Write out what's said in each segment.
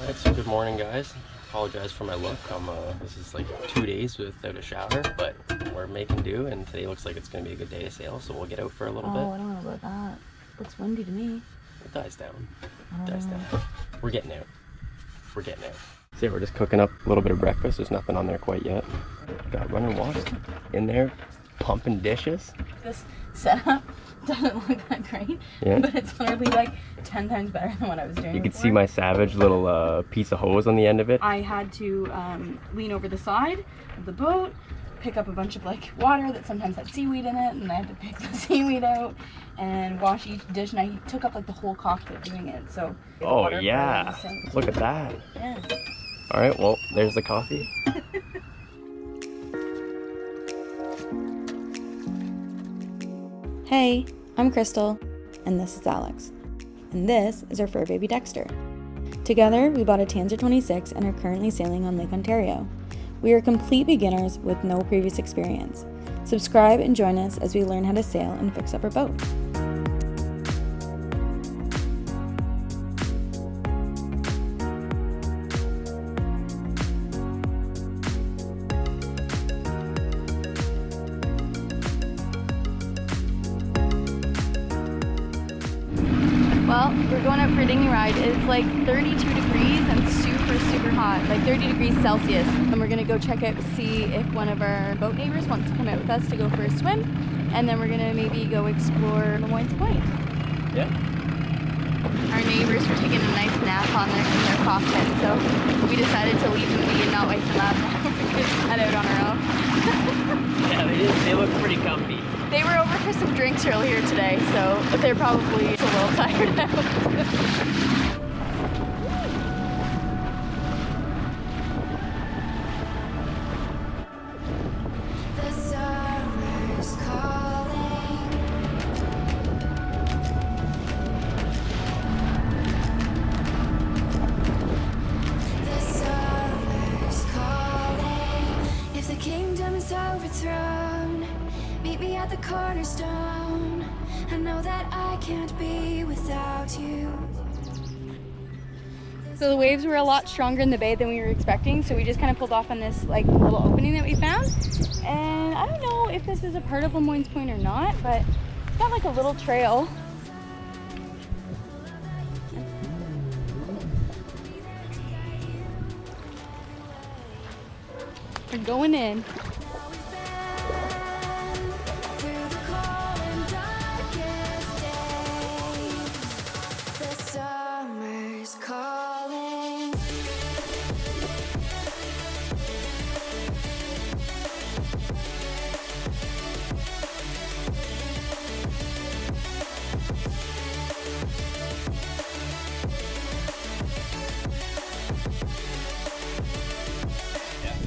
Alright, so good morning, guys. Apologize for my look. This is like 2 days without a shower, but we're making do, and today looks like it's going to be a good day to sail, so we'll get out for a little bit. Oh, I don't know about that. Looks windy to me. It dies down. Down. We're getting out. See, we're just cooking up a little bit of breakfast. There's nothing on there quite yet. Got running water in there, pumping dishes. This setup doesn't look that great, yeah, but it's literally like 10 times better than what I was doing You can before. see my savage little piece of hose on the end of it. I had to lean over the side of the boat, pick up a bunch of like water that sometimes had seaweed in it, and I had to pick the seaweed out and wash each dish, and I took up like the whole cockpit doing it. So oh yeah, look at that. Yeah. All right, well, there's the coffee. Hey, I'm Krystal, and this is Alex, and this is our fur baby Dexter. Together, we bought a Tanzer 26 and are currently sailing on Lake Ontario. We are complete beginners with no previous experience. Subscribe and join us as we learn how to sail and fix up our boat. Well, we're going out for a dinghy ride. It's like 32 degrees and super hot, like 30 degrees Celsius. And we're gonna go check out to see if one of our boat neighbors wants to come out with us to go for a swim. And then we're gonna maybe go explore Lemoine's Point. Yeah. Our neighbors were taking a nice nap in their cockpit, so we decided to leave them be and not wake them up. We just head out on our own. Yeah, they look pretty comfy. They were over for some drinks earlier today, so they're probably a little tired now. Meet me at the cornerstone. I know that I can't be without you. So the waves were a lot stronger in the bay than we were expecting, so we just kind of pulled off on this like little opening that we found. And I don't know if this is a part of Lemoine's Point or not, but it's got like a little trail. We're going in.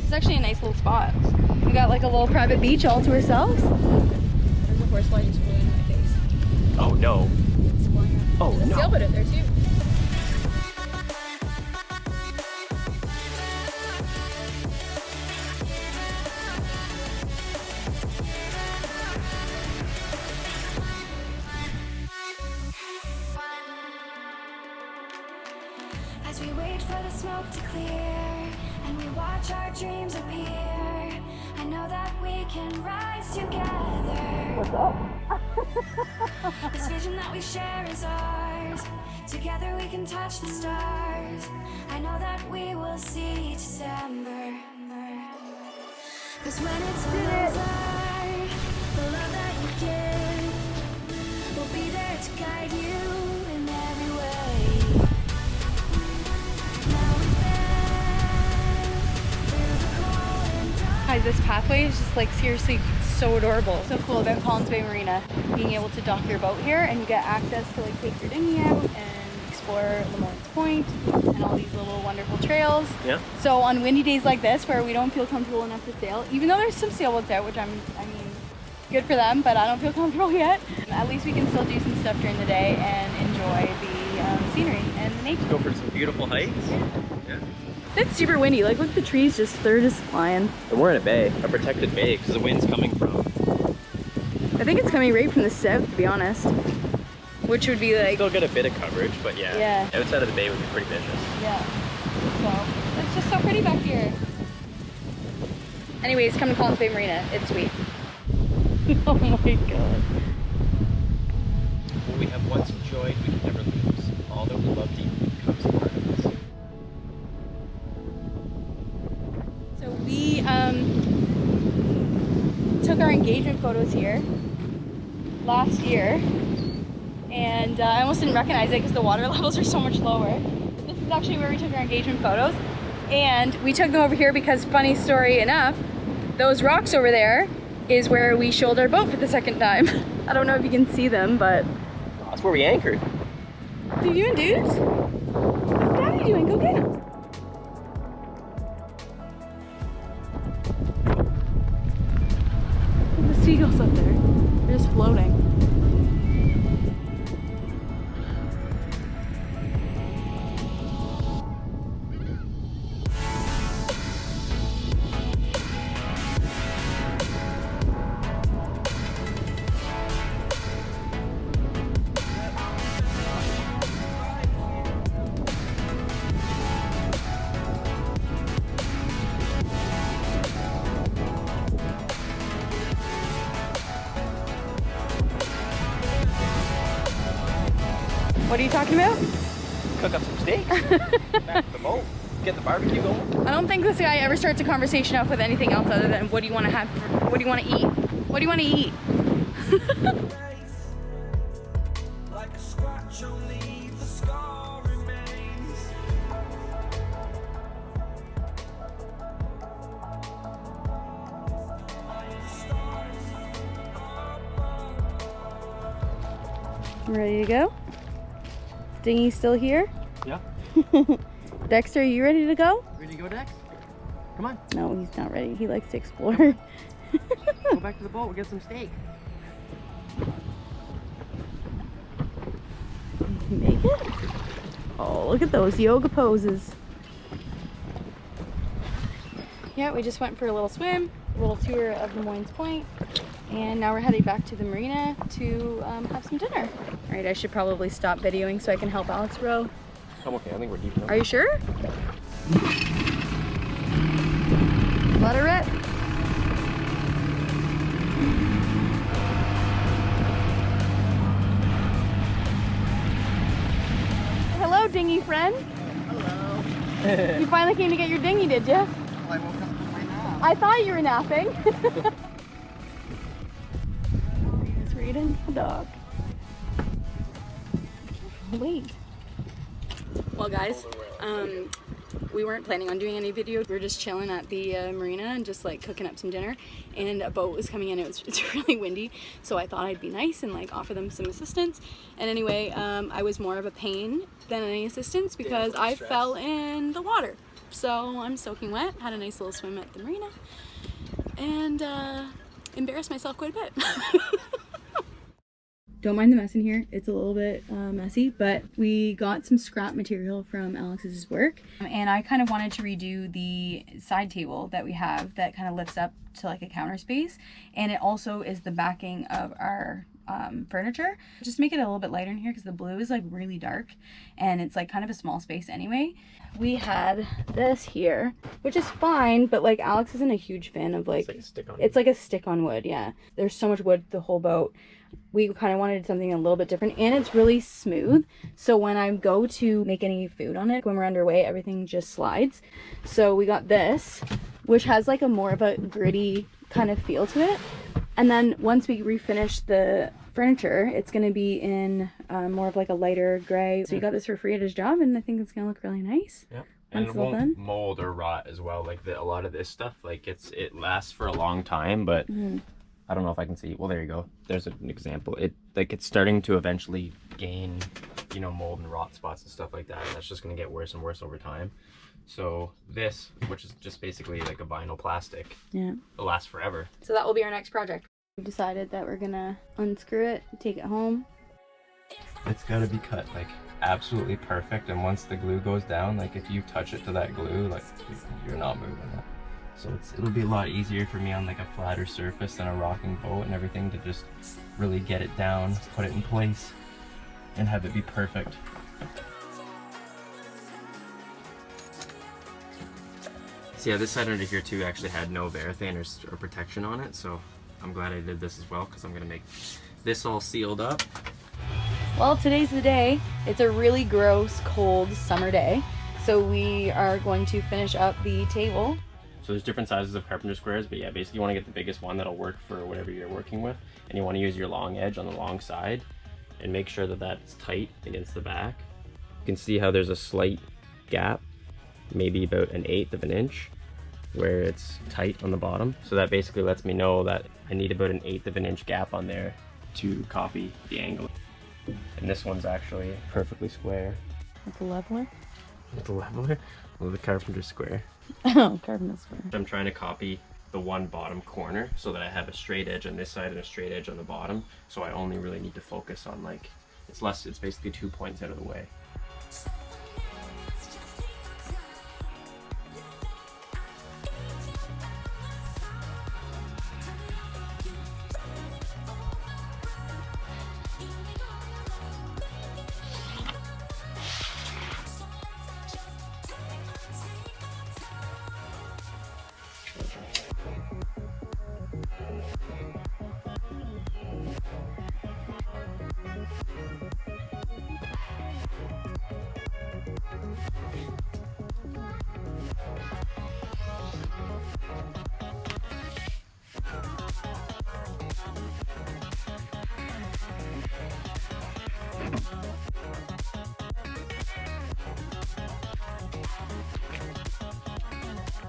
It's actually a nice little spot. We got like a little private beach all to ourselves. There's a horsefly just flew in my face. Oh no. It's flying up. Oh There's a sailboat out there too. As we wait for the smoke to clear and we watch our dreams appear, I know that we can rise together. What's up? This vision that we share is ours. Together we can touch the stars. I know that we will see December. 'Cause when it's over, the love that you give will be there to guide you in every way. Guys, this pathway is just like seriously so adorable. So cool about Collins Bay Marina, being able to dock your boat here and you get access to like take your dinghy out and explore Lemoine's Point and all these little wonderful trails. Yeah. So on windy days like this where we don't feel comfortable enough to sail, even though there's some sailboats out, which I mean, good for them, but I don't feel comfortable yet. At least we can still do some stuff during the day and enjoy the scenery and the nature. Go for some beautiful hikes. Yeah. It's super windy. Like, look at the trees, they're just flying. And we're in a bay, a protected bay, because the wind's coming from. I think it's coming right from the south, to be honest. Which would be like... Still get a bit of coverage, but yeah. Yeah. Outside of the bay would be pretty vicious. Yeah. So it's just so pretty back here. Anyways, come to Collins Bay Marina. It's sweet. Oh my god. What we have once enjoyed, we can never lose. All that we love deeply becomes a part of us. So we took our engagement photos here last year, and I almost didn't recognize it because the water levels are so much lower. This is actually where we took our engagement photos, and we took them over here because, funny story enough, those rocks over there is where we shoaled our boat for the second time. I don't know if you can see them, but That's where we anchored. what are you doing, dudes? What's Daddy doing? Go get him. Look at the seagulls up there. They're just floating. What are you talking about? Cook up some steaks. Back to the boat. Get the barbecue going. I don't think this guy ever starts a conversation off with anything else other than what do you want to have? What do you want to eat? What do you want to eat? Like a scratch, only the scar remains. Ready to go? Dinghy still here? Yeah. Dexter, are you ready to go? Ready to go, Dex? Come on. No, he's not ready. He likes to explore. Go back to the boat. We'll get some steak. Make it? Oh, look at those yoga poses. Yeah, we just went for a little swim, a little tour of Lemoine's Point, and now we're heading back to the marina to have some dinner. All right, I should probably stop videoing so I can help Alex row. I'm okay. I think we're deep enough. Are you sure? Let her rip. Hello, dinghy friend. Hello. You finally came to get your dinghy, did you? Well, I woke up from my nap. I thought you were napping. He's reading a dog. Wait. Well, guys, we weren't planning on doing any video. We were just chilling at the marina and just like cooking up some dinner. And a boat was coming in. It's really windy, so I thought I'd be nice and like offer them some assistance. And anyway, I was more of a pain than any assistance because I fell in the water. So I'm soaking wet. Had a nice little swim at the marina, and embarrassed myself quite a bit. Don't mind the mess in here. It's a little bit messy, but we got some scrap material from Alex's work. And I kind of wanted to redo the side table that we have that kind of lifts up to like a counter space. And it also is the backing of our furniture. Just make it a little bit lighter in here because the blue is like really dark and it's like kind of a small space anyway. We had this here, which is fine, but like Alex isn't a huge fan of like, it's like a stick on wood. Yeah. There's so much wood, the whole boat. We kind of wanted something a little bit different, and it's really smooth. So when I go to make any food on it, when we're underway, everything just slides. So we got this, which has like a more of a gritty kind of feel to it. And then once we refinish the furniture, it's going to be in more of like a lighter gray. So you got this for free at his job, and I think it's going to look really nice. Yep. And it won't mold or rot as well. Like a lot of this stuff, like it lasts for a long time, but I don't know if I can see. Well, there you go. There's an example. It's starting to eventually gain, mold and rot spots and stuff like that. And that's just going to get worse and worse over time. So this, which is just basically like a vinyl plastic, it'll last forever. So that will be our next project. We've decided that we're gonna unscrew it, take it home. It's got to be cut like absolutely perfect. And once the glue goes down, like if you touch it to that glue, like you're not moving it. So it'll be a lot easier for me on like a flatter surface than a rocking boat and everything to just really get it down, put it in place, and have it be perfect. So yeah, this side under here too actually had no varathane or protection on it, so I'm glad I did this as well because I'm gonna make this all sealed up. Well, today's the day. It's a really gross, cold summer day. So we are going to finish up the table. So there's different sizes of carpenter squares, but yeah, basically you want to get the biggest one that'll work for whatever you're working with. And you want to use your long edge on the long side and make sure that that's tight against the back. You can see how there's a slight gap, maybe about 1/8 of an inch, where it's tight on the bottom. So that basically lets me know that I need about 1/8 of an inch gap on there to copy the angle. And this one's actually perfectly square. With the leveler? With the leveler? Well, the carpenter square. Oh, carpenter square. I'm trying to copy the one bottom corner so that I have a straight edge on this side and a straight edge on the bottom. So I only really need to focus on like, it's basically 2 points out of the way.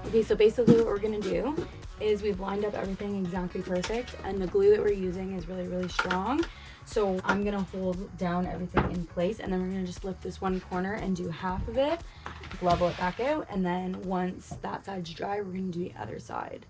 Okay, so basically what we're gonna do is we've lined up everything exactly perfect, and the glue that we're using is really, really strong. So I'm gonna hold down everything in place, and then we're gonna just lift this one corner and do half of it, level it back out, and then once that side's dry, we're gonna do the other side.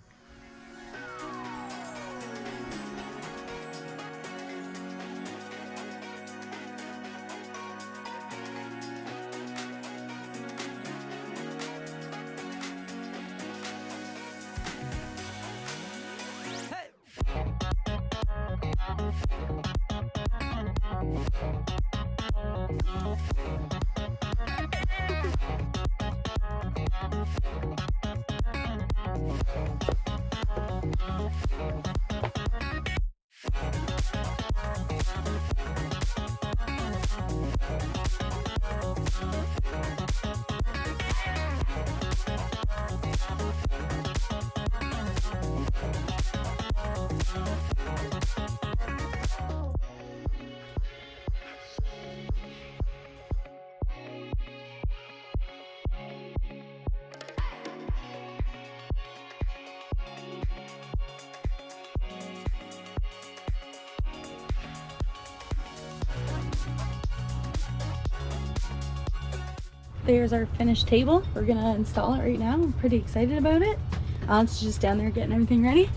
There's our finished table. We're gonna install it right now. I'm pretty excited about it. Alex is just down there getting everything ready.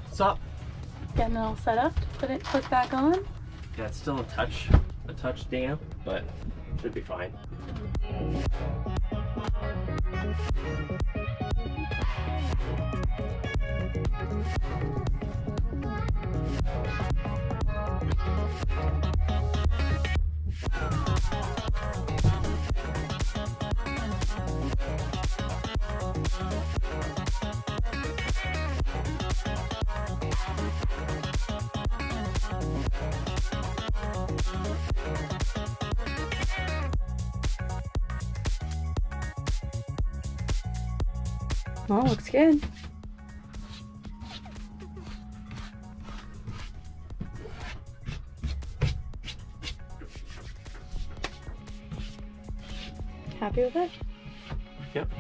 What's up? Getting it all set up to put it clip back on. Yeah, it's still a touch damp, but should be fine. Oh, looks good. Happy with it? Yep.